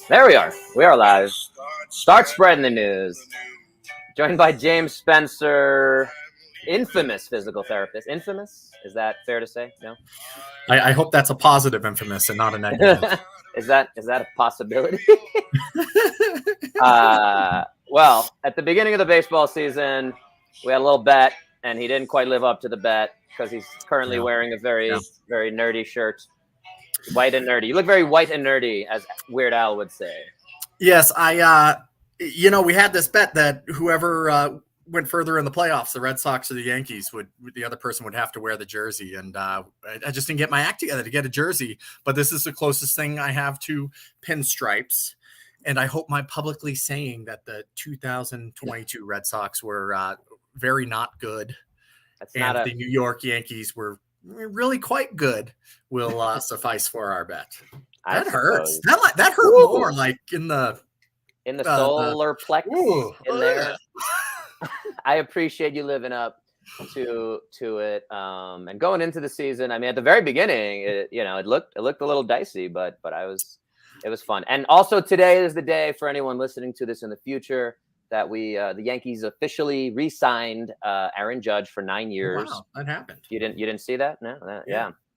There we are. We are live. Start spreading the news. Joined by James Spencer, infamous physical therapist. Infamous? Is that fair to say? No? I hope that's a positive infamous and not a negative. Is that a possibility? Well, at the beginning of the baseball season, we had a little bet, and he didn't quite live up to the bet because he's currently wearing a very nerdy shirt. White and nerdy. You look very white and nerdy, as Weird Al would say. Yes, we had this bet that whoever went further in the playoffs, the Red Sox or the Yankees, the other person would have to wear the jersey. And I just didn't get my act together to get a jersey. But this is the closest thing I have to pinstripes. And I hope my publicly saying that the 2022 Red Sox were very not good. The New York Yankees were really quite good will suffice for our bet. That hurts. That hurt more like in the solar plex in there. I appreciate you living up to it. And going into the season, I mean, at the very beginning, it looked a little dicey, but it was fun. And also today is the day for anyone listening to this in the future that the Yankees officially re-signed Aaron Judge for 9 years. Wow, that happened. You didn't see that? No,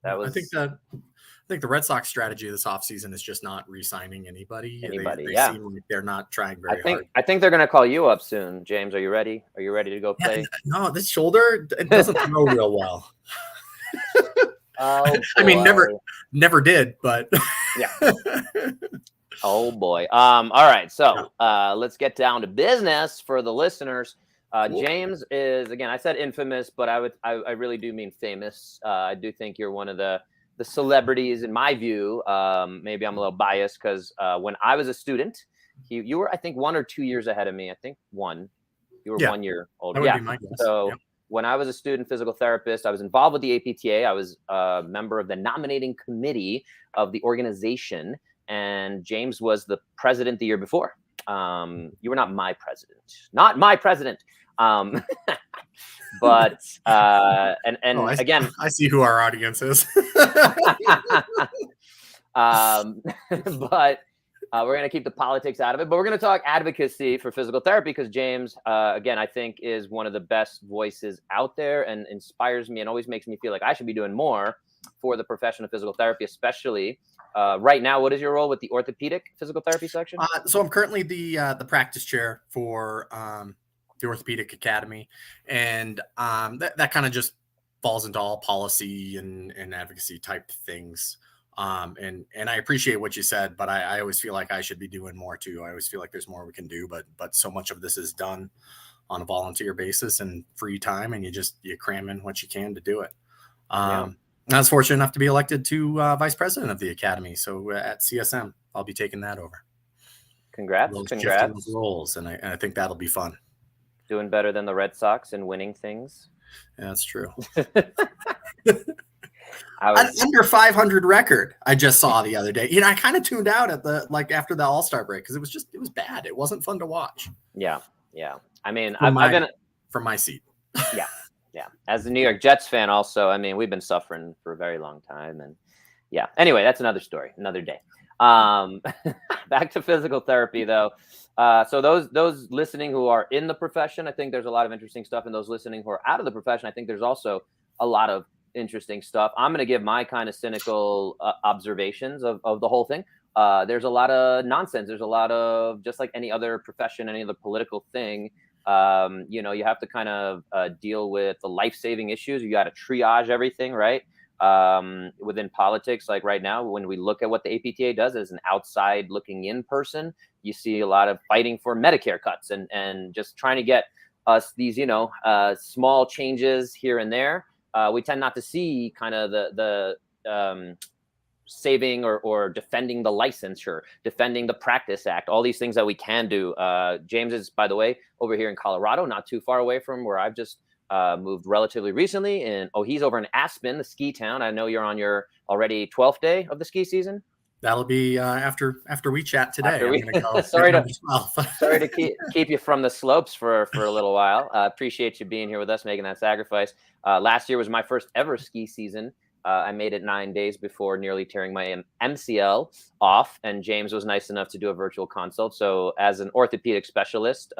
that was. I think the Red Sox strategy this offseason is just not re-signing anybody. They seem like they're not trying very hard. I think they're going to call you up soon, James. Are you ready? Are you ready to go play? No, this shoulder, it doesn't throw real well. Oh, I mean, never did, but yeah. Oh boy. All right. So let's get down to business for the listeners. James is, again, I said infamous, but I really do mean famous. I do think you're one of the celebrities in my view. Maybe I'm a little biased because when I was a student, you were, I think, 1 or 2 years ahead of me. I think one. You were 1 year older. That would be my guess. So when I was a student physical therapist, I was involved with the APTA. I was a member of the nominating committee of the organization. And James was the president the year before. You were not my president. Not my president. But again, I see who our audience is. But we're going to keep the politics out of it. But we're going to talk advocacy for physical therapy because James, again, I think is one of the best voices out there and inspires me and always makes me feel like I should be doing more for the profession of physical therapy, especially right now. What is your role with the orthopedic physical therapy section? So I'm currently the practice chair for the Orthopedic Academy, and that kind of just falls into all policy and advocacy type things. And I appreciate what you said, but I always feel like I should be doing more too. I always feel like there's more we can do, but so much of this is done on a volunteer basis and free time, and you cram in what you can to do it. I was fortunate enough to be elected to vice president of the academy. So at CSM, I'll be taking that over. Congrats. Those roles, and I think that'll be fun. Doing better than the Red Sox and winning things. Yeah, that's true. An under 500 record I just saw the other day. I kind of tuned out at after the All-Star break because it was bad. It wasn't fun to watch. Yeah. I mean, I've been from my seat. Yeah. As a New York Jets fan, also, I mean, we've been suffering for a very long time, and yeah. Anyway, that's another story, another day. Back to physical therapy, though. So those listening who are in the profession, I think there's a lot of interesting stuff. And those listening who are out of the profession, I think there's also a lot of interesting stuff. I'm going to give my kind of cynical observations of the whole thing. There's a lot of nonsense. There's a lot of, just like any other profession, any other political thing, you have to kind of deal with the life-saving issues. You got to triage everything, right? Within politics, like right now, when we look at what the APTA does as an outside looking in person, you see a lot of fighting for Medicare cuts and just trying to get us these, small changes here and there. We tend not to see kind of the saving or defending the licensure, defending the Practice Act, all these things that we can do. James is, by the way, over here in Colorado, not too far away from where I've just moved relatively recently. And he's over in Aspen, the ski town. I know you're on your already 12th day of the ski season. That'll be after we chat today. Sorry to keep you from the slopes for a little while. Appreciate you being here with us, making that sacrifice. Last year was my first ever ski season I made it 9 days before nearly tearing my MCL off, and James was nice enough to do a virtual consult. So, as an orthopedic specialist,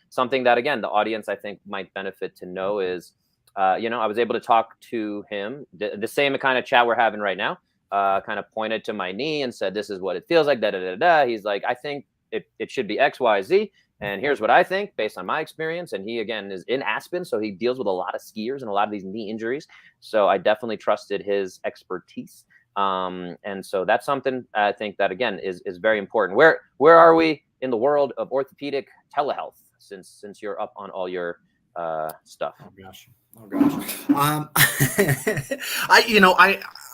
something that again the audience I think might benefit to know is, I was able to talk to him, the same kind of chat we're having right now. Kind of pointed to my knee and said, "This is what it feels like." Da da da da. He's like, "I think it should be X, Y, Z." And here's what I think based on my experience. And he, again, is in Aspen. So he deals with a lot of skiers and a lot of these knee injuries. So I definitely trusted his expertise. And so that's something I think that, again, is very important. Where are we in the world of orthopedic telehealth since you're up on all your stuff? Oh gosh.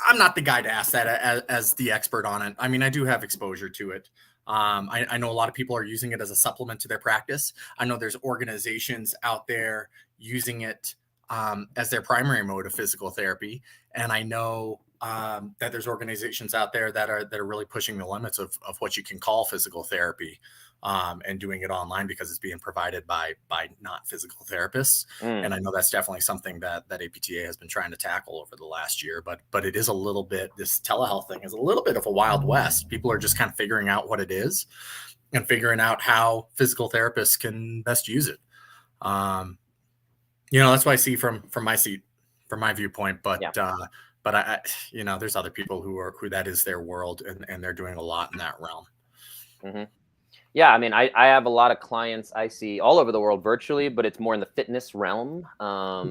I'm not the guy to ask that as the expert on it. I mean, I do have exposure to it. I know a lot of people are using it as a supplement to their practice. I know there's organizations out there using it as their primary mode of physical therapy. And I know that there's organizations out there that are really pushing the limits of what you can call physical therapy, and doing it online because it's being provided by not physical therapists. And I know that's definitely something that APTA has been trying to tackle over the last year, but it is a little bit, this telehealth thing is a little bit of a wild west. People are just kind of figuring out what it is and figuring out how physical therapists can best use it. That's what I see from my seat, from my viewpoint, but I there's other people who that is their world, and they're doing a lot in that realm. Mm-hmm. Yeah, I mean, I have a lot of clients I see all over the world virtually, but it's more in the fitness realm.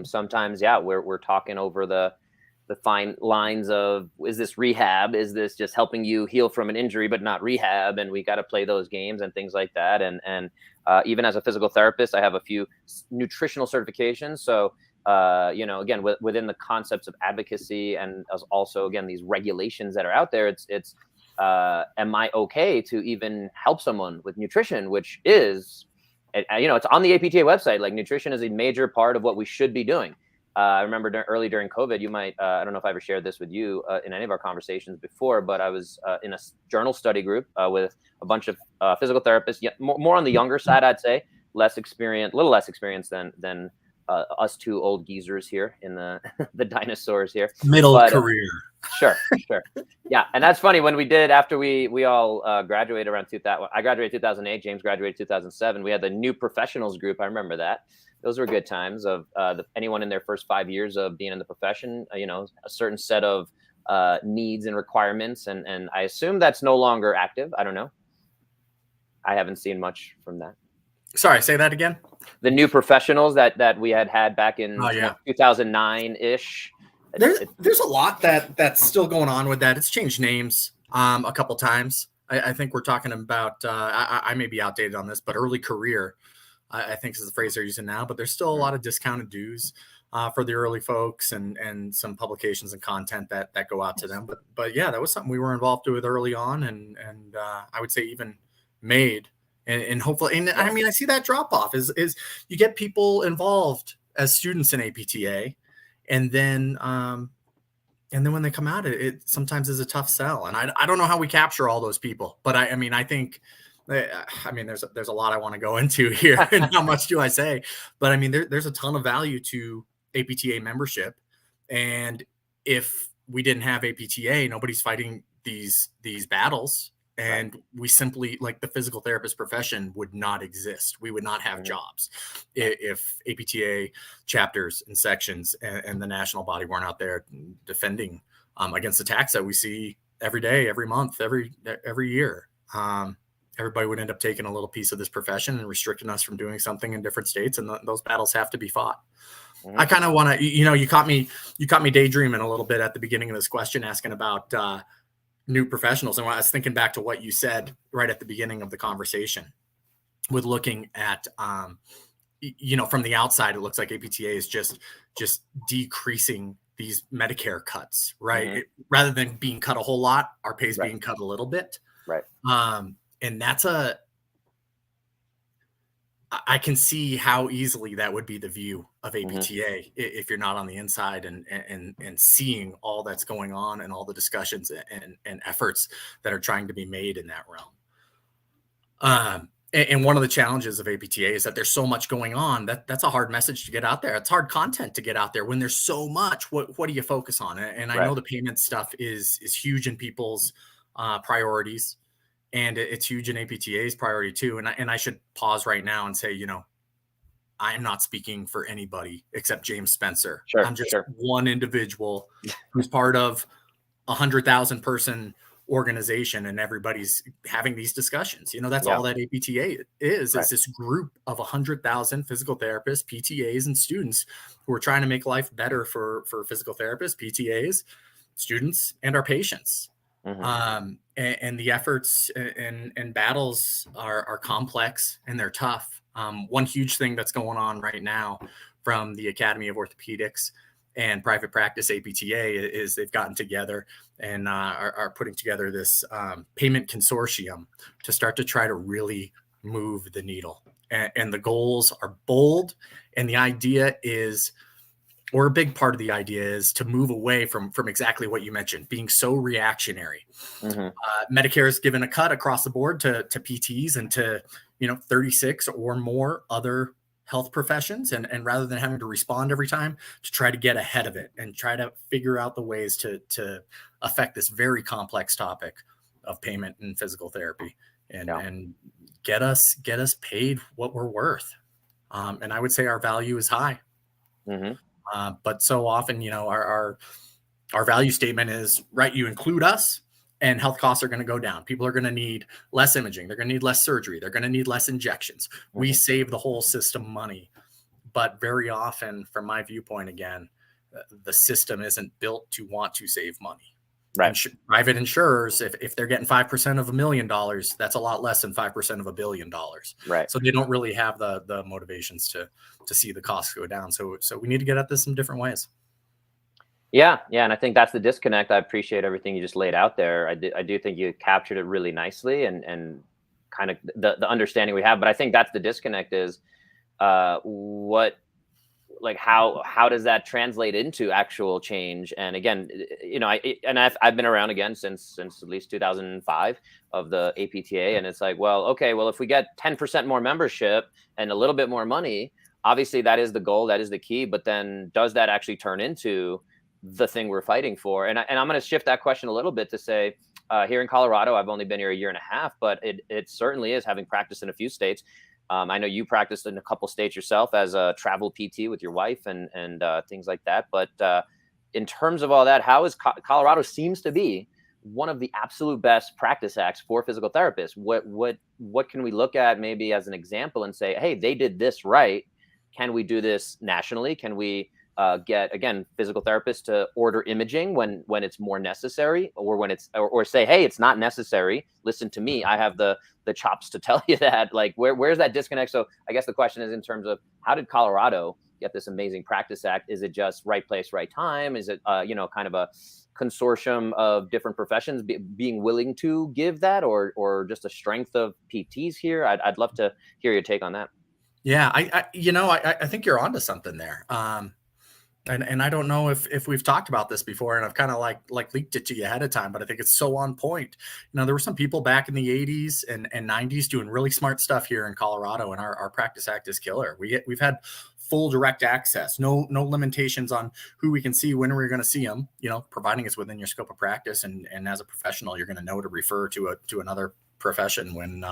Sometimes, we're talking over the fine lines of, is this rehab? Is this just helping you heal from an injury, but not rehab? And we got to play those games and things like that. And even as a physical therapist, I have a few nutritional certifications. So, again, within the concepts of advocacy and also, again, these regulations that are out there, it's am I okay to even help someone with nutrition, which is, it's on the APTA website. Like, nutrition is a major part of what we should be doing. I remember early during COVID, you might, I don't know if I ever shared this with you in any of our conversations before, but I was in a journal study group with a bunch of physical therapists, more on the younger side, I'd say, a little less experienced than us two old geezers here in the dinosaurs here. Middle career. Sure. Yeah. And that's funny, when we did, after we all graduated around 2000, I graduated 2008, James graduated 2007. We had the new professionals group. I remember that. Those were good times of anyone in their first 5 years of being in the profession, a certain set of needs and requirements. And I assume that's no longer active. I don't know. I haven't seen much from that. Sorry, say that again. The new professionals that we had back in 2009-ish. There's a lot that's still going on with that. It's changed names a couple times. I think we're talking about, I may be outdated on this, but early career, I think is the phrase they're using now. But there's still a lot of discounted dues for the early folks, and some publications and content that go out to them. But yeah, that was something we were involved with early on, and I would say even made. And hopefully, and I mean, I see that drop off is you get people involved as students in APTA, and then when they come out, it sometimes is a tough sell. And I don't know how we capture all those people, but I think there's a lot I want to go into here, and how much do I say? But I mean, there's a ton of value to APTA membership, and if we didn't have APTA, nobody's fighting these battles. And we simply, like, the physical therapist profession would not exist. We would not have jobs if APTA chapters and sections and the national body weren't out there defending against attacks that we see every day, every month, every year. Everybody would end up taking a little piece of this profession and restricting us from doing something in different states. And those battles have to be fought. I kind of want to, you caught me daydreaming a little bit at the beginning of this question, asking about new professionals. And when I was thinking back to what you said right at the beginning of the conversation, with looking at, from the outside, it looks like APTA is just decreasing these Medicare cuts, right? Rather than being cut a whole lot, our pay is being cut a little bit. Right. And I can see how easily that would be the view of APTA if you're not on the inside and seeing all that's going on and all the discussions and efforts that are trying to be made in that realm. And one of the challenges of APTA is that there's so much going on that's a hard message to get out there. It's hard content to get out there when there's so much. What do you focus on? And I Right. know the payment stuff is huge in people's priorities, and it's huge in APTA's priority too. And I should pause right now and say, I am not speaking for anybody except James Spencer. Sure. I'm just Sure. one individual who's part of 100,000 person organization, and everybody's having these discussions. That's Yeah. all that APTA is Right. this group of 100,000 physical therapists, PTAs, and students who are trying to make life better for physical therapists, PTAs, students, and our patients. And the efforts and battles are complex, and they're tough. One huge thing that's going on right now from the Academy of Orthopedics and Private Practice APTA is they've gotten together and are putting together this payment consortium to start to try to really move the needle. And the goals are bold. And the idea is, or a big part of the idea is, to move away from exactly what you mentioned, being so reactionary. Medicare has given a cut across the board to PTs and to 36 or more other health professions, and rather than having to respond every time, to try to get ahead of it and try to figure out the ways to affect this very complex topic of payment and physical therapy, and get us paid what we're worth. And I would say our value is high. But so often, our value statement is, right, you include us and health costs are going to go down. People are going to need less imaging. They're going to need less surgery. They're going to need less injections. We save the whole system money. But very often, from my viewpoint, again, the system isn't built to want to save money. Right. Private insurers, if they're getting 5% of $1 million, that's a lot less than 5% of $1 billion. Right. So they don't really have the motivations to see the costs go down. So we need to get at this in different ways. Yeah. And I think that's the disconnect. I appreciate everything you just laid out there. I do think you captured it really nicely and kind of the understanding we have. But I think that's the disconnect is how does that translate into actual change? And again, I've been around again since at least 2005 of the APTA. And it's like, well, okay, well, if we get 10% more membership and a little bit more money, obviously that is the goal, that is the key. But then does that actually turn into the thing we're fighting for? And I'm going to shift that question a little bit to say, here in Colorado, I've only been here a year and a half, but it certainly is, having practiced in a few states. I know you practiced in a couple states yourself as a travel PT with your wife and things like that. But in terms of all that, how is Colorado seems to be one of the absolute best practice acts for physical therapists? What can we look at maybe as an example and say, hey, they did this right? Can we do this nationally? Can we get, again, physical therapists to order imaging when it's more necessary, or when it's or say, hey, it's not necessary. Listen to me. I have the chops to tell you that. Like, where's that disconnect? So I guess the question is, in terms of how did Colorado get this amazing practice act? Is it just right place, right time? Is it kind of a consortium of different professions being willing to give that, or just a strength of PTs here? I'd love to hear your take on that. Yeah, I think you're onto something there. And I don't know if we've talked about this before, and I've kind of like leaked it to you ahead of time, but I think it's so on point. There were some people back in the 80s and 90s doing really smart stuff here in Colorado, and our Practice Act is killer. We've had full direct access, no limitations on who we can see, when we're going to see them, providing it's within your scope of practice. And as a professional, you're going to know to refer to another profession when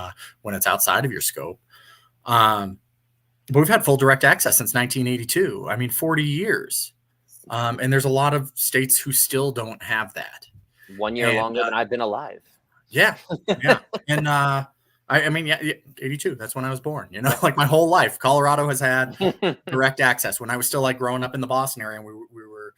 it's outside of your scope. But we've had full direct access since 1982. I mean, 40 years. And there's a lot of states who still don't have that. 1 year longer than I've been alive. Yeah. And I mean, 82. That's when I was born. Like my whole life, Colorado has had direct access. When I was still like growing up in the Boston area, and we were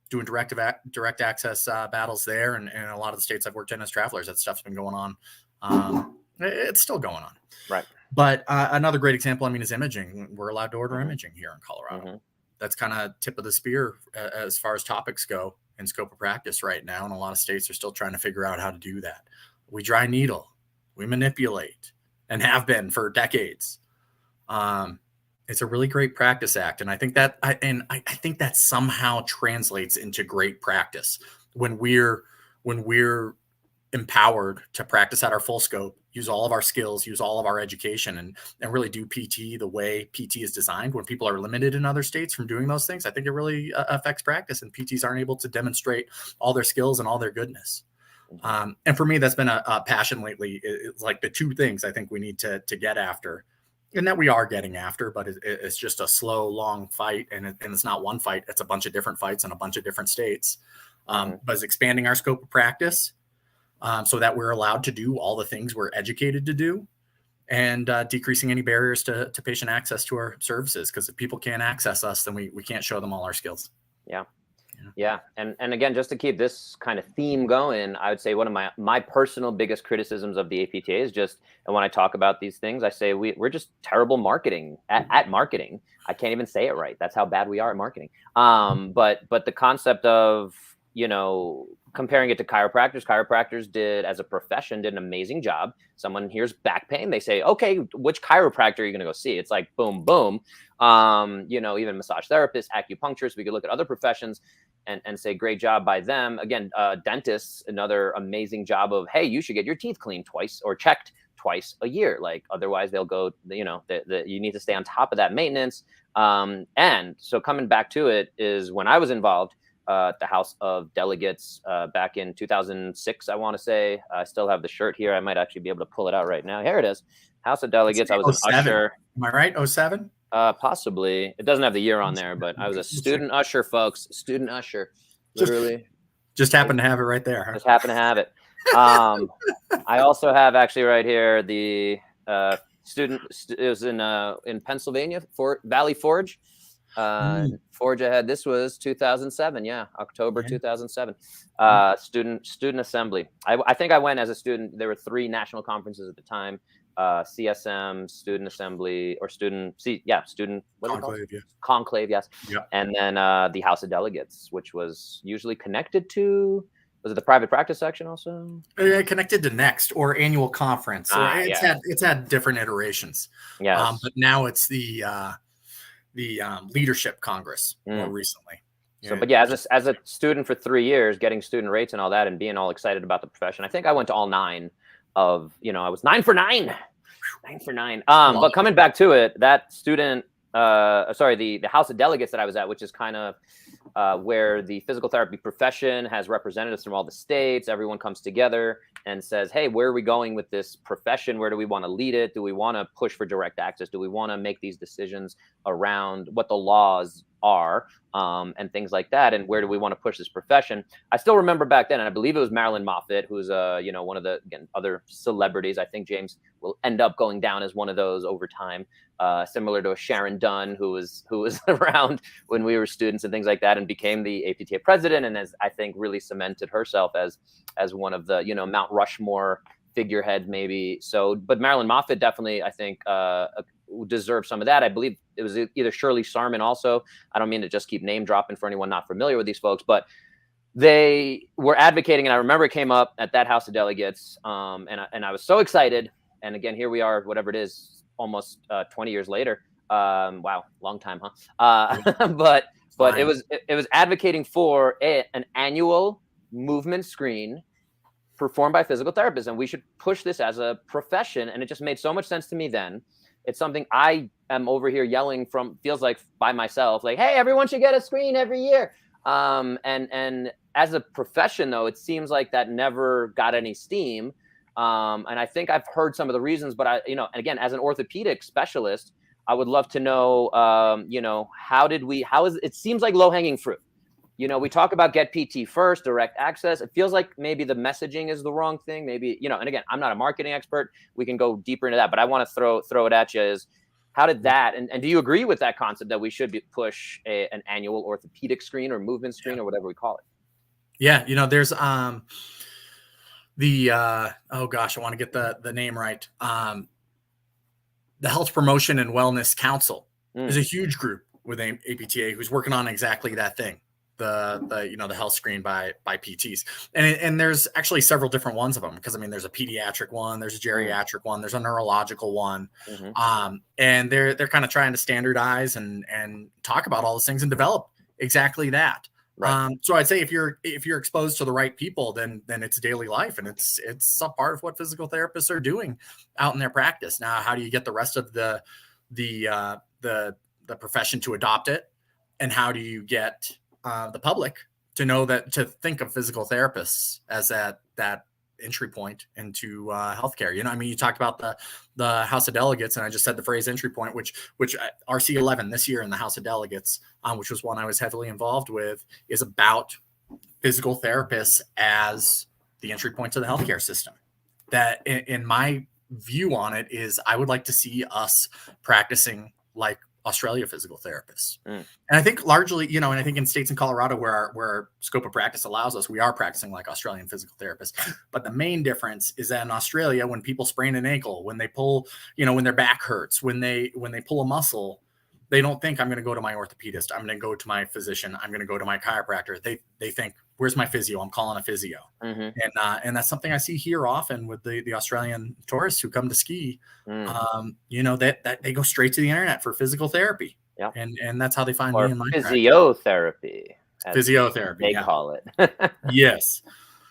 doing direct access battles there, and a lot of the states I've worked in as travelers, that stuff's been going on. It's still going on. Right. But another great example, is imaging. We're allowed to order imaging here in Colorado. That's kind of tip of the spear as far as topics go in scope of practice right now. And a lot of states are still trying to figure out how to do that. We dry needle, we manipulate, and have been for decades. It's a really great practice act. And I think that I think that somehow translates into great practice when we're empowered to practice at our full scope, use all of our skills, use all of our education, and really do PT the way PT is designed. When people are limited in other states from doing those things, I think it really affects practice, and PTs aren't able to demonstrate all their skills and all their goodness. And for me, that's been a passion lately. It's like the two things I think we need to get after, and that we are getting after, but it's just a slow, long fight. And it's not one fight. It's a bunch of different fights in a bunch of different states. But it's expanding our scope of practice so that we're allowed to do all the things we're educated to do, and decreasing any barriers to patient access to our services. Because if people can't access us, then we can't show them all our skills. Yeah. And again, just to keep this kind of theme going, I would say one of my personal biggest criticisms of the APTA is just, and when I talk about these things, I say we're just terrible marketing at marketing. I can't even say it right. That's how bad we are at marketing. But the concept of, comparing it to chiropractors did as a profession, did an amazing job. Someone hears back pain, they say, okay, which chiropractor are you going to go see? It's like, boom, boom. Even massage therapists, acupuncturists, we could look at other professions and say, great job by them. Again, dentists, another amazing job of, hey, you should get your teeth cleaned twice or checked twice a year. Like, otherwise they'll go, you need to stay on top of that maintenance. And so coming back to it is when I was involved, the House of Delegates back in 2006, I want to say. I still have the shirt here. I might actually be able to pull it out right now. Here it is. House of Delegates. I was an usher. Am I right? 07? Possibly. It doesn't have the year on there, but I was a student usher, folks. Student usher. Literally. Just happened to have it right there. Huh? Just happened to have it. I also have actually right here the student. It was in Pennsylvania, Valley Forge. Forge ahead. This was 2007. Yeah, October 2007. Student assembly. I think I went as a student. There were 3 national conferences at the time. CSM, student assembly, or student conclave, conclave, yes. Yeah. And then the House of Delegates, which was usually connected to, was it the private practice section also? Connected to Next or annual conference. It's had different iterations. Yeah. But now it's the Leadership Congress more recently. So, but yeah, as a student for 3 years, getting student rates and all that, and being all excited about the profession, I think I went to all 9 of, I was 9 for 9. But coming back to it, that student, the House of Delegates that I was at, which is kind of where the physical therapy profession has representatives from all the states. Everyone comes together and says, hey, where are we going with this profession? Where do we want to lead it? Do we want to push for direct access? Do we want to make these decisions around what the laws are and things like that? And where do we want to push this profession? I still remember back then, and I believe it was Marilyn Moffitt, who's one of the other celebrities. I think James will end up going down as one of those over time, similar to a Sharon Dunn, who was around when we were students and things like that, and became the APTA president, and has, I think, really cemented herself as one of the Mount Rushmore figureheads, maybe. So, but Marilyn Moffitt definitely, I think, deserves some of that. I believe it was either Shirley Sarman also. I don't mean to just keep name dropping for anyone not familiar with these folks, but they were advocating, and I remember it came up at that House of Delegates, and I was so excited. And again, here we are, whatever it is, almost 20 years later. Wow, long time, huh? But it was advocating for an annual movement screen performed by physical therapists, and we should push this as a profession. And it just made so much sense to me then. It's something I am over here yelling from, feels like, by myself, like, hey, everyone should get a screen every year. And as a profession, though, it seems like that never got any steam. And I think I've heard some of the reasons, but again, as an orthopedic specialist, I would love to know, it seems like low hanging fruit. We talk about get PT first, direct access. It feels like maybe the messaging is the wrong thing. Maybe, and again, I'm not a marketing expert. We can go deeper into that, but I want to throw it at you is, how did that, and do you agree with that concept that we should push an annual orthopedic screen or movement screen or whatever we call it? Yeah. There's, oh gosh, I want to get the name right. The Health Promotion and Wellness Council is a huge group with APTA who's working on exactly that thing. The health screen by PTs, and there's actually several different ones of them, because there's a pediatric one, there's a geriatric one, there's a neurological one, and they're kind of trying to standardize and talk about all those things and develop exactly that. Right. So I'd say if you're exposed to the right people, then it's daily life, and it's a part of what physical therapists are doing out in their practice. Now, how do you get the rest of the profession to adopt it, and how do you get the public to think of physical therapists as that entry point into healthcare? I mean, you talked about the House of Delegates, and I just said the phrase entry point, which RC11 this year in the House of Delegates, which was one I was heavily involved with, is about physical therapists as the entry point to the healthcare system. That, in my view on it, is I would like to see us practicing like Australia physical therapists. And I think largely, and I think in states in Colorado where our scope of practice allows us, we are practicing like Australian physical therapists. But the main difference is that in Australia, when people sprain an ankle, when they pull, when their back hurts, when they pull a muscle, they don't think I'm going to go to my orthopedist. I'm going to go to my physician. I'm going to go to my chiropractor. They think, where's my physio? I'm calling a physio. And that's something I see here often with the Australian tourists who come to ski. That they go straight to the internet for physical therapy. Yeah. And that's how they find or me in my physiotherapy. physiotherapy. They call it. Yes.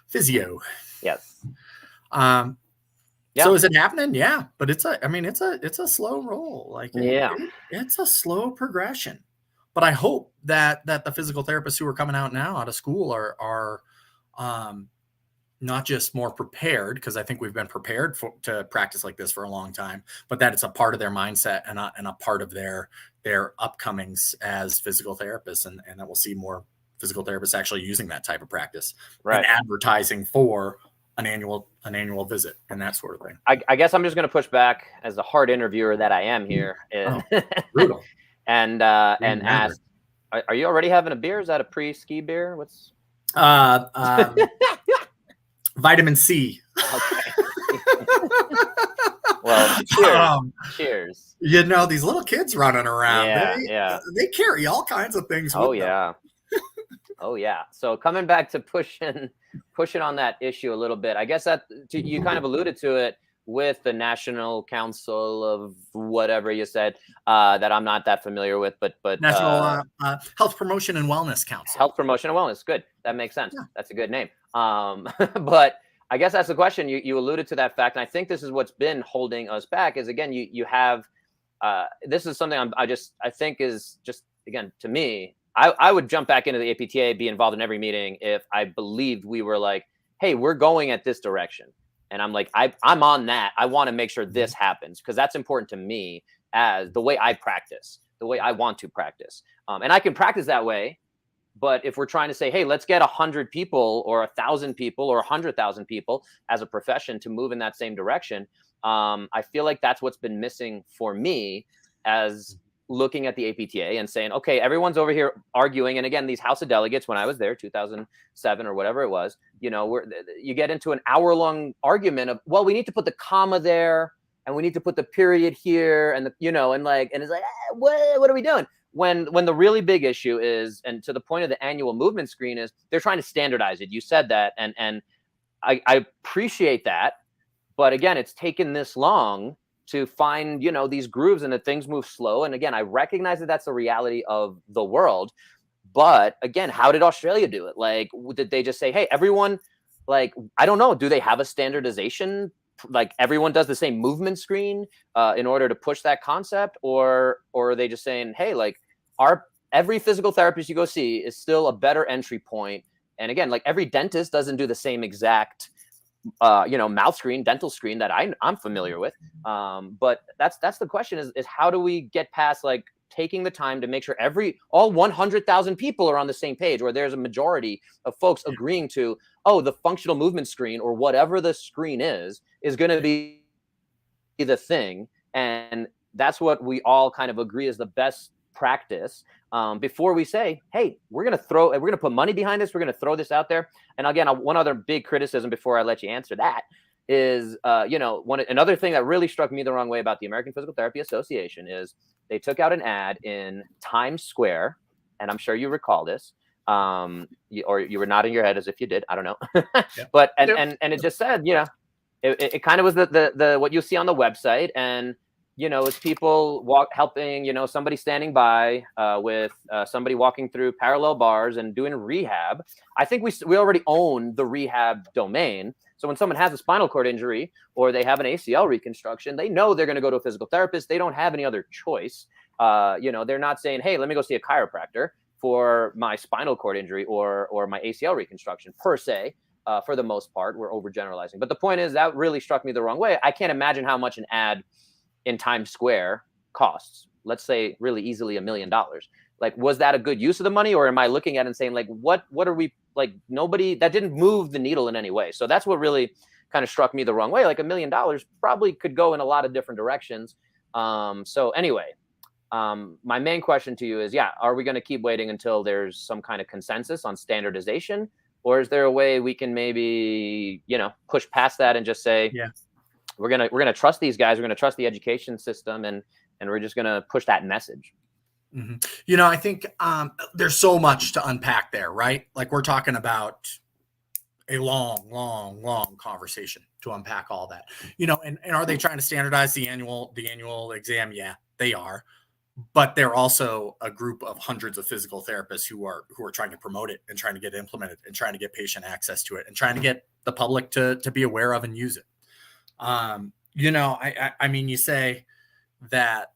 Physio. Yes. So is it happening? Yeah, but it's a slow roll. Like, it's a slow progression. But I hope that the physical therapists who are coming out now out of school are not just more prepared, because I think we've been prepared to practice like this for a long time, but that it's a part of their mindset and a part of their upcomings as physical therapists, and that we'll see more physical therapists actually using that type of practice and advertising for an annual visit and that sort of thing. I guess I'm just going to push back as the hard interviewer that I am here. Brutal. and ask, are you already having a beer? Is that a pre-ski beer? What's vitamin C. Okay. Well, cheers. These little kids running around. They carry all kinds of things. Oh yeah. Oh yeah. So coming back to pushing on that issue a little bit, I guess that you kind of alluded to it with the National Council of whatever you said that I'm not that familiar with, but National Health Promotion and Wellness Council. Health Promotion and Wellness. Good. That makes sense. Yeah. That's a good name. But I guess that's the question. You alluded to that fact, and I think this is what's been holding us back. Is again, you have this is something I think is just, again, to me, I would jump back into the APTA, be involved in every meeting if I believed we were like, hey, we're going at this direction. And I'm like, I'm on that. I want to make sure this happens, because that's important to me as the way I practice, the way I want to practice. And I can practice that way. But if we're trying to say, hey, let's get 100 people or 1,000 people or 100,000 people as a profession to move in that same direction, I feel like that's what's been missing for me as looking at the APTA and saying, okay, everyone's over here arguing. And again, these House of Delegates, when I was there, 2007 or whatever it was, you get into an hour-long argument of, well, we need to put the comma there and we need to put the period here, and and it's like, what are we doing? When the really big issue is, and to the point of the annual movement screen, is they're trying to standardize it. You said that, and I appreciate that, but again, it's taken this long to find, these grooves, and that things move slow. And again, I recognize that that's the reality of the world. But again, how did Australia do it? Like, did they just say, hey, everyone, like, I don't know, do they have a standardization? Like everyone does the same movement screen in order to push that concept? Or are they just saying, hey, like every physical therapist you go see is still a better entry point. And again, like every dentist doesn't do the same exact mouth screen, dental screen that I'm familiar with. But that's the question is how do we get past like taking the time to make sure all 100,000 people are on the same page, or there's a majority of folks agreeing to, oh, the functional movement screen or whatever the screen is going to be the thing. And that's what we all kind of agree is the best practice before we say, hey, we're going to put money behind this. We're going to throw this out there. And again, one other big criticism before I let you answer that is, another thing that really struck me the wrong way about the American Physical Therapy Association is they took out an ad in Times Square, and I'm sure you recall this, or you were nodding your head as if you did. I don't know. Yeah. But and it just said, it kind of was the what you see on the website, and it's people helping, somebody standing by with somebody walking through parallel bars and doing rehab. I think we already own the rehab domain. So when someone has a spinal cord injury or they have an ACL reconstruction, they know they're going to go to a physical therapist. They don't have any other choice. They're not saying, hey, let me go see a chiropractor for my spinal cord injury or my ACL reconstruction per se. For the most part, we're overgeneralizing. But the point is that really struck me the wrong way. I can't imagine how much an ad in Times Square costs. Let's say really easily $1 million. Like, was that a good use of the money, or am I looking at it and saying, like, what are we, like, nobody, that didn't move the needle in any way. So that's what really kind of struck me the wrong way. Like $1 million probably could go in a lot of different directions. So anyway, my main question to you is, are we going to keep waiting until there's some kind of consensus on standardization? Or is there a way we can maybe, push past that and just say, we're gonna trust these guys, we're gonna trust the education system, and we're just gonna push that message? Mm-hmm. I think there's so much to unpack there, right? Like, we're talking about a long conversation to unpack all that. And are they trying to standardize the annual exam? Yeah, they are. But they're also a group of hundreds of physical therapists who are trying to promote it and trying to get it implemented and trying to get patient access to it and trying to get the public to be aware of and use it. I mean, you say that,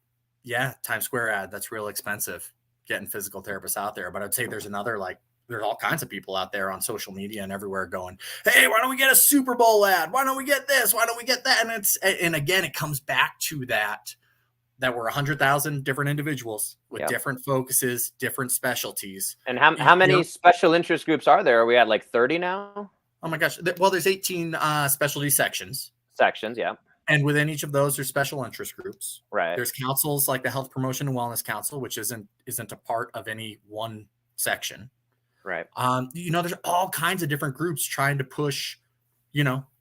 Times Square ad, that's real expensive, getting physical therapists out there. But I'd say there's there's all kinds of people out there on social media and everywhere going, hey, why don't we get a Super Bowl ad? Why don't we get this? Why don't we get that? And again, it comes back to that we're 100,000 different individuals with different focuses, different specialties. And how many special interest groups are there? Are we at like 30 now? Oh my gosh. Well, there's 18 specialty sections. Yeah. And within each of those, there's special interest groups. Right. There's councils like the Health Promotion and Wellness Council, which isn't a part of any one section. Right. There's all kinds of different groups trying to push,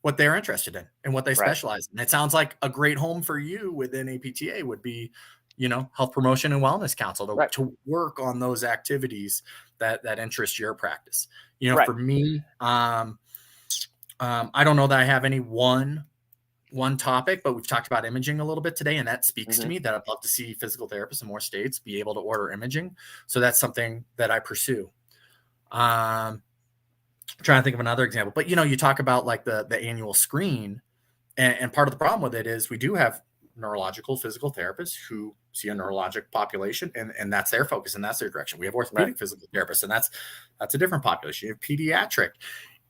what they're interested in and what they specialize in. It sounds like a great home for you within APTA would be, Health Promotion and Wellness Council to work on those activities that interest your practice. For me, I don't know that I have any one topic, but we've talked about imaging a little bit today, and that speaks to me that I'd love to see physical therapists in more states be able to order imaging. So that's something that I pursue. I'm trying to think of another example, but you talk about like the annual screen, and part of the problem with it is we do have neurological physical therapists who see a neurologic population, and that's their focus and that's their direction. We have orthopedic physical therapists, and that's a different population. You have pediatric,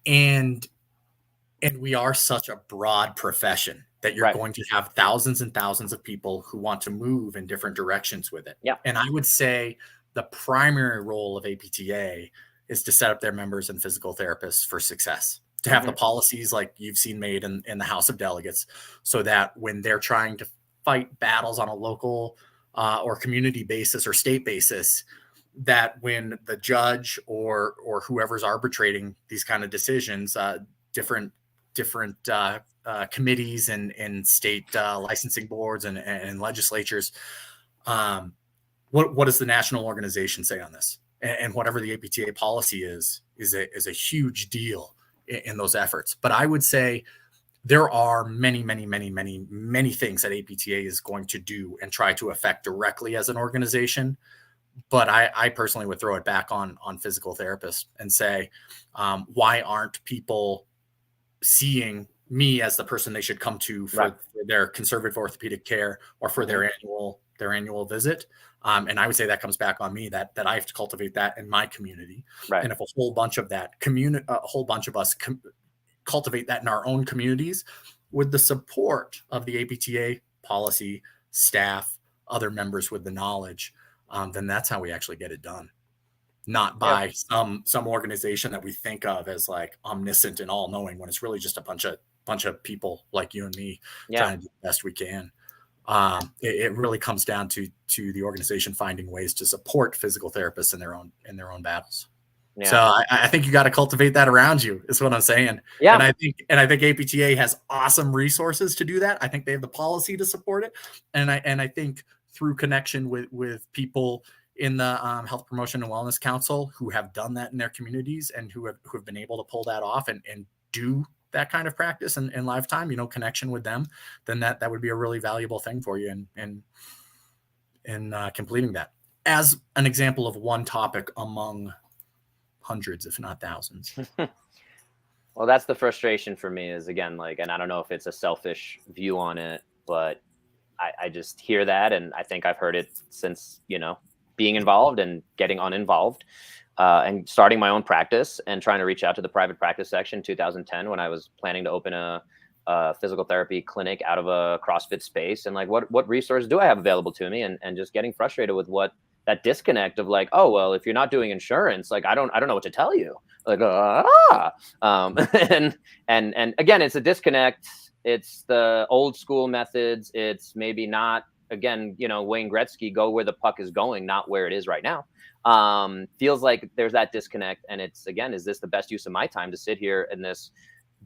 and we are such a broad profession that you're going to have thousands and thousands of people who want to move in different directions with it. Yeah. And I would say the primary role of APTA is to set up their members and physical therapists for success, to have the policies like you've seen made in the House of Delegates, so that when they're trying to fight battles on a local or community basis or state basis, that when the judge or whoever's arbitrating these kind of decisions, different committees and state licensing boards and legislatures, what does the national organization say on this? And whatever the APTA policy is a huge deal in those efforts. But I would say there are many things that APTA is going to do and try to affect directly as an organization. But I personally would throw it back on physical therapists and say, why aren't people seeing me as the person they should come to for their conservative orthopedic care or for their annual visit? And I would say that comes back on me that I have to cultivate that in my community. Right. And if a whole bunch of us cultivate that in our own communities with the support of the APTA policy, staff, other members with the knowledge, then that's how we actually get it done. Not by some organization that we think of as like omniscient and all knowing, when it's really just a bunch of people like you and me trying to do the best we can. It really comes down to the organization finding ways to support physical therapists in their own battles. Yeah. So I think you got to cultivate that around you, is what I'm saying. Yeah. And I think APTA has awesome resources to do that. I think they have the policy to support it. And I think through connection with people in the Health Promotion and Wellness Council who have done that in their communities and who have been able to pull that off and do that kind of practice in lifetime, connection with them, then that would be a really valuable thing for you in completing that. As an example of one topic among hundreds, if not thousands. Well, that's the frustration for me is, again, like, and I don't know if it's a selfish view on it, but I just hear that. And I think I've heard it since, being involved and getting uninvolved, and starting my own practice and trying to reach out to the private practice section in 2010 when I was planning to open a physical therapy clinic out of a CrossFit space. And like, what resources do I have available to me? And just getting frustrated with that disconnect of like, oh, well, if you're not doing insurance, like, I don't know what to tell you. Like, and again, it's a disconnect. It's the old school methods. It's maybe not, again, Wayne Gretzky, go where the puck is going, not where it is right now. Feels like there's that disconnect. And it's, again, is this the best use of my time to sit here in this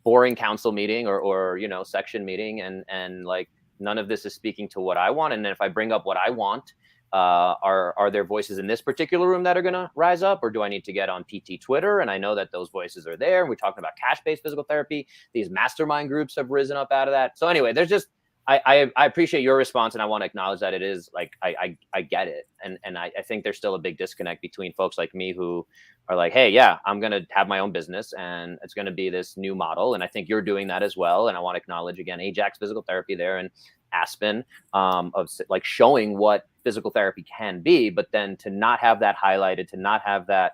boring council meeting or section meeting, and like, none of this is speaking to what I want. And then if I bring up what I want, are there voices in this particular room that are going to rise up, or do I need to get on PT Twitter? And I know that those voices are there. We're talking about cash-based physical therapy. These mastermind groups have risen up out of that. So anyway, there's just, I appreciate your response, and I want to acknowledge that it is like, I get it. And I think there's still a big disconnect between folks like me who are like, hey, yeah, I'm going to have my own business and it's going to be this new model. And I think you're doing that as well. And I want to acknowledge, again, Ajax Physical Therapy there and Aspen, of like showing what physical therapy can be, but then to not have that highlighted, to not have that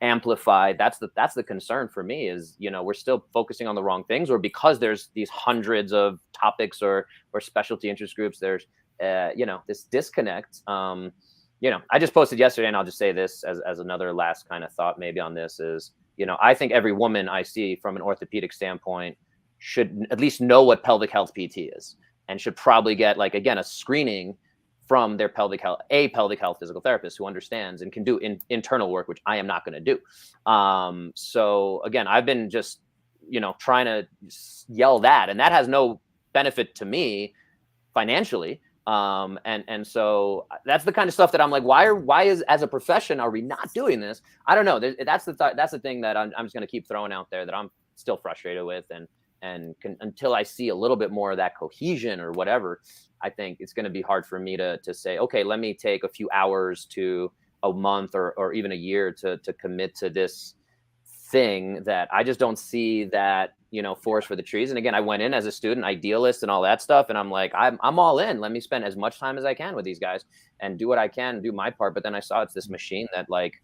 amplified, that's the concern for me is, we're still focusing on the wrong things, or because there's these hundreds of topics or specialty interest groups, there's this disconnect. I just posted yesterday, and I'll just say this as another last kind of thought maybe on this is, I think every woman I see from an orthopedic standpoint should at least know what pelvic health PT is, and should probably get, like, again, a screening from their pelvic health physical therapist who understands and can do internal work, which I am not going to do. So again, I've been just, trying to yell that, and that has no benefit to me financially. And so that's the kind of stuff that I'm like, why is, as a profession, are we not doing this? I don't know. That's the thing that I'm just going to keep throwing out there that I'm still frustrated with. Until I see a little bit more of that cohesion or whatever, I think it's going to be hard for me to say, okay, let me take a few hours to a month or even a year to commit to this thing that I just don't see that, forest for the trees. And again, I went in as a student, idealist and all that stuff. And I'm like, I'm all in. Let me spend as much time as I can with these guys and do what I can, do my part. But then I saw it's this machine that, like,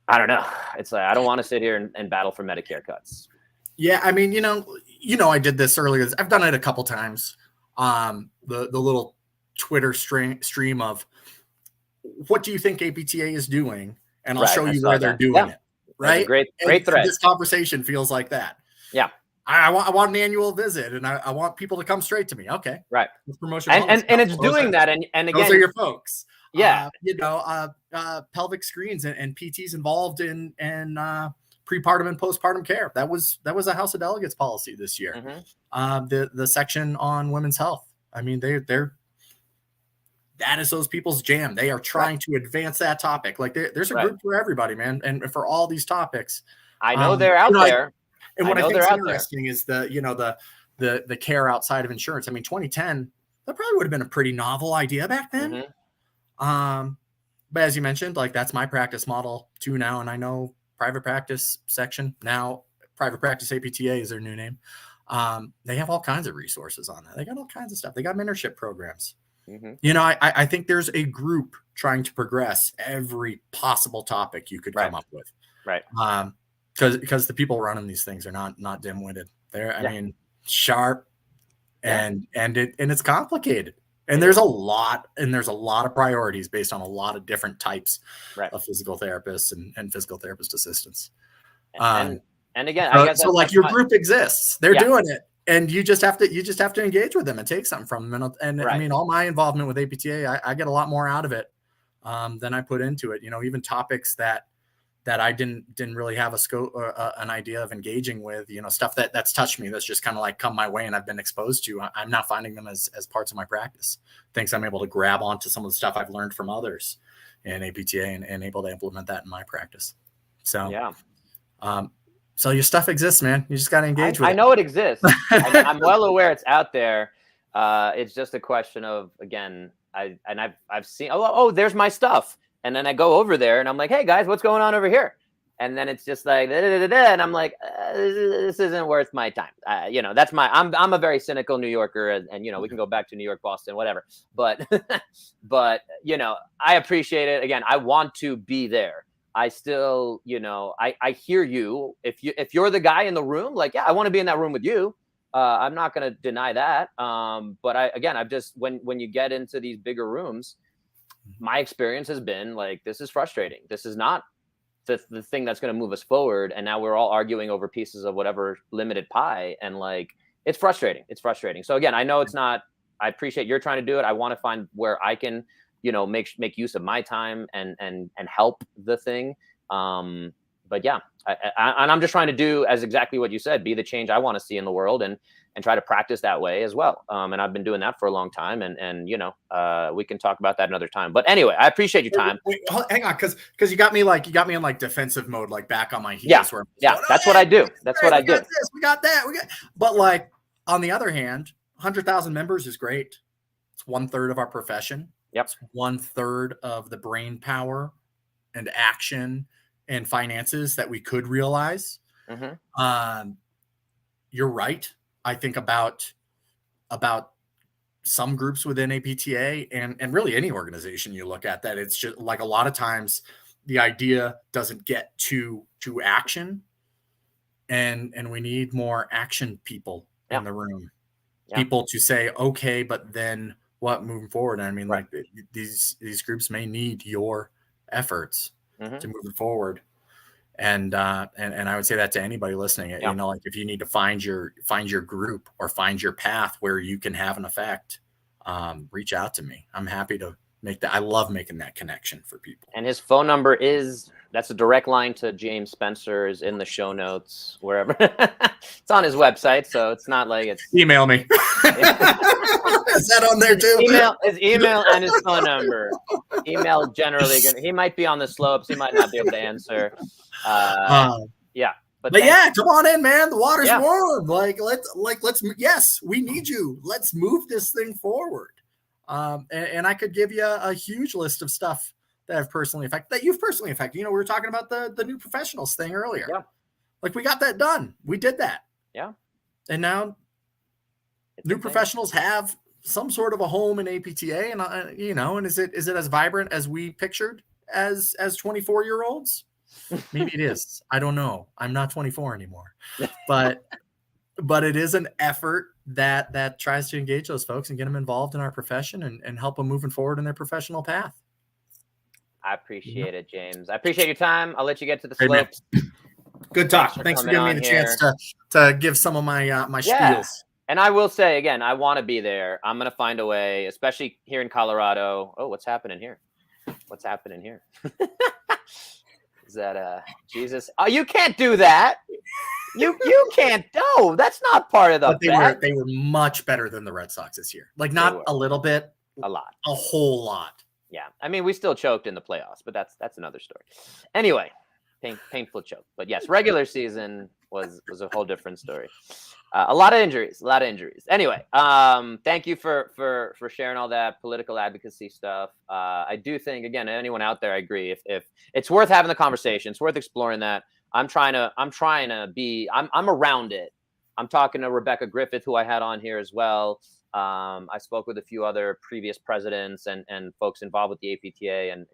I don't know. It's like, I don't want to sit here and battle for Medicare cuts. Yeah, I mean, I did this earlier. I've done it a couple times. The little Twitter stream of what do you think APTA is doing, and I'll show you where they're doing it. Right, great thread. This conversation feels like that. Yeah, I want an annual visit, and I want people to come straight to me. Okay, right. Promotion and it's doing that, and again, those are your folks. Yeah, pelvic screens and PTs involved in prepartum and postpartum care. That was a House of Delegates policy this year. Mm-hmm. The section on women's health. I mean, that is those people's jam. They are trying to advance that topic. Like there's a group for everybody, man, and for all these topics. I know they're out there. And what I think is interesting is the care outside of insurance. I mean, 2010, that probably would have been a pretty novel idea back then. Mm-hmm. But as you mentioned, like, that's my practice model too now, and I know private practice section now, private practice APTA is their new name. They have all kinds of resources on that. They got all kinds of stuff. They got mentorship programs. Mm-hmm. I think there's a group trying to progress every possible topic you could come up with. Right. Because the people running these things are not dim-witted. They're, I mean, sharp and it's complicated. And there's a lot of priorities based on a lot of different types of physical therapists and physical therapist assistants. And again, I guess so your group exists. They're doing it, and you just have to engage with them and take something from them. And I mean, all my involvement with APTA, I get a lot more out of it than I put into it. Even topics that I didn't really have a scope or an idea of engaging with, stuff that's touched me, that's just kind of like come my way and I've been exposed to. I'm not finding them as parts of my practice. Things I'm able to grab onto some of the stuff I've learned from others in APTA and able to implement that in my practice. So, So your stuff exists, man. You just got to engage with I it. know it exists. I'm well aware it's out there. It's just a question of, again, I've seen, oh, there's my stuff. And then I go over there and I'm like, hey guys, what's going on over here? And then it's just like, and I'm like, this isn't worth my time. That's I'm a very cynical New Yorker, and we can go back to New York, Boston, whatever. But, but I appreciate it. Again, I want to be there. I still, I hear you. If you're the guy in the room, like, yeah, I want to be in that room with you. I'm not going to deny that. But I've just, when you get into these bigger rooms, my experience has been like, this is frustrating. This is not the thing that's going to move us forward. And now we're all arguing over pieces of whatever limited pie. And like, it's frustrating. It's frustrating. So again, I know it's not, I appreciate you're trying to do it. I want to find where I can, make use of my time and help the thing. But yeah, and I'm just trying to do as exactly what you said, be the change I want to see in the world and try to practice that way as well. And I've been doing that for a long time, and we can talk about that another time. But anyway, I appreciate your time. Wait, hang on, because you got me in like defensive mode, like back on my heels. Yeah, where that's what I do. That's what I do. We got that. But like on the other hand, 100,000 members is great. It's 1/3 of our profession. Yep. It's 1/3 of the brain power and action and finances that we could realize. Mm-hmm. You're right. I think about some groups within APTA and really any organization you look at, that it's just like a lot of times the idea doesn't get to action, and we need more action people in the room. People to say, okay, but then what moving forward? I mean, like these groups may need your efforts to move it forward. And I would say that to anybody listening, like if you need to find your group or find your path where you can have an effect, reach out to me. I'm happy to make that. I love making that connection for people. And his phone number that's a direct line to James Spencer, is in the show notes, wherever. It's on his website, so it's not like it's. Email me. Is that on there too? His email and his phone number. Email generally, he might be on the slopes. He might not be able to answer. Yeah. But yeah, come on in, man. The water's warm. Let's yes, we need you. Let's move this thing forward. And I could give you a huge list of stuff that you've personally affected. We were talking about the new professionals thing earlier. Yeah. Like we got that done. We did that. Yeah. And now new professionals have some sort of a home in APTA, and and is it as vibrant as we pictured as 24-year-olds? Maybe it is. I don't know. I'm not 24 anymore, but it is an effort that tries to engage those folks and get them involved in our profession and help them moving forward in their professional path. I appreciate it, James. I appreciate your time. I'll let you get to the slopes. Good talk. Thanks for giving me the chance to give some of my spiels. And I will say again, I want to be there. I'm going to find a way, especially here in Colorado. Oh, what's happening here? What's happening here? Is that Jesus? Oh, you can't do that. You can't. No, that's not part of the. But they were much better than the Red Sox this year. Like not a little bit, a lot, a whole lot. Yeah, I mean, we still choked in the playoffs, but that's another story. Anyway, painful choke. But yes, regular season was a whole different story. A lot of injuries. Anyway, thank you for sharing all that political advocacy stuff. I do think, again, anyone out there, I agree. If it's worth having the conversation, it's worth exploring that. I'm trying to be. I'm around it. I'm talking to Rebecca Griffith, who I had on here as well. I spoke with a few other previous presidents and folks involved with the APTA, and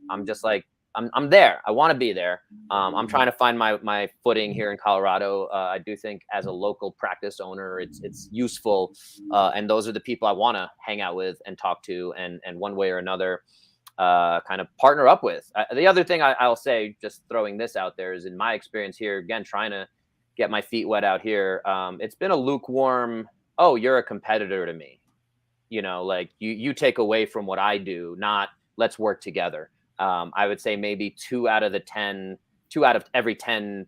I'm just like. I'm there. I want to be there. I'm trying to find my footing here in Colorado. I do think as a local practice owner, it's useful. And those are the people I want to hang out with and talk to and one way or another kind of partner up with. The other thing I'll say, just throwing this out there, is in my experience here, again, trying to get my feet wet out here. It's been a lukewarm, oh, you're a competitor to me. Like you take away from what I do, not let's work together. I would say maybe 2 out of every 10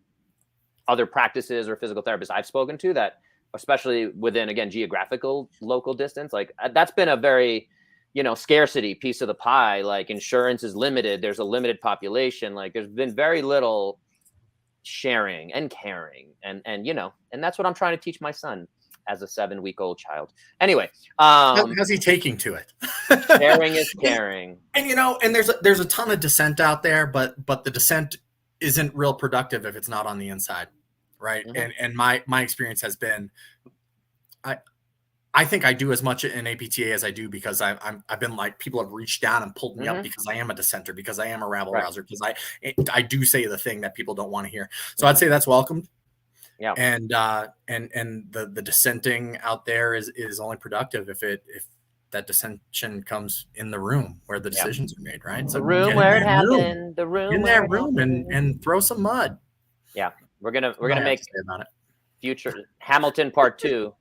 other practices or physical therapists I've spoken to, that especially within, again, geographical local distance, like that's been a very, scarcity piece of the pie. Like insurance is limited. There's a limited population. Like there's been very little sharing and caring, and you know, and that's what I'm trying to teach my son as a 7-week-old child. Anyway, how's he taking to it? sharing is caring. And you know, and there's a ton of dissent out there, but the dissent isn't real productive if it's not on the inside, right? Mhm. And my experience has been, I think I do as much in APTA as I do because I've been like, people have reached down and pulled me up because I am a dissenter, because I am a rabble rouser, because I do say the thing that people don't want to hear. So I'd say that's welcomed. Yeah. And the dissenting out there is only productive if that dissension comes in the room where the decisions are made, right? So the room where it happened, the room in that room, and throw some mud. Yeah, we're gonna make about it. future Hamilton Part 2. You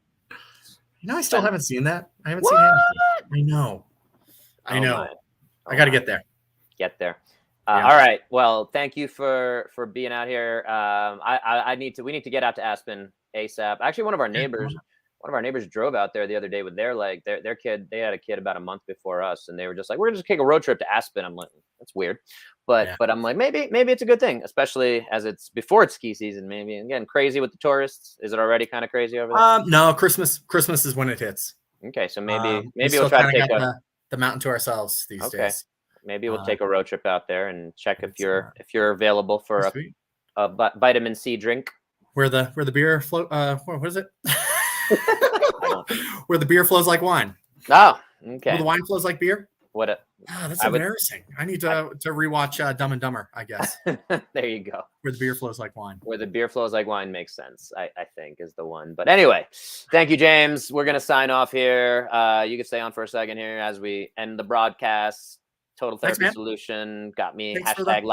know, I still haven't seen that. I haven't seen Hamilton. I know. I got to get there. Get there. All right. Well, thank you for being out here. We need to get out to Aspen ASAP. Actually, one of our neighbors drove out there the other day with their kid. They had a kid about a month before us, and they were just like, "We're gonna just take a road trip to Aspen." I'm like, "That's weird," but I'm like, maybe it's a good thing, especially as it's before it's ski season. Maybe again, crazy with the tourists. Is it already kind of crazy over there? No, Christmas is when it hits. Okay, so maybe we'll try to take the mountain to ourselves these days. Maybe we'll take a road trip out there and check if you're available for a vitamin C drink. Where the beer flow? What is it? Where the beer flows like wine. Oh, okay. Where the wine flows like beer. That's embarrassing. I need to rewatch Dumb and Dumber, I guess. There you go. Where the beer flows like wine. Where the beer flows like wine makes sense, I think, is the one. But anyway, thank you, James. We're going to sign off here. You can stay on for a second here as we end the broadcast. Total Therapy Solution got me #live.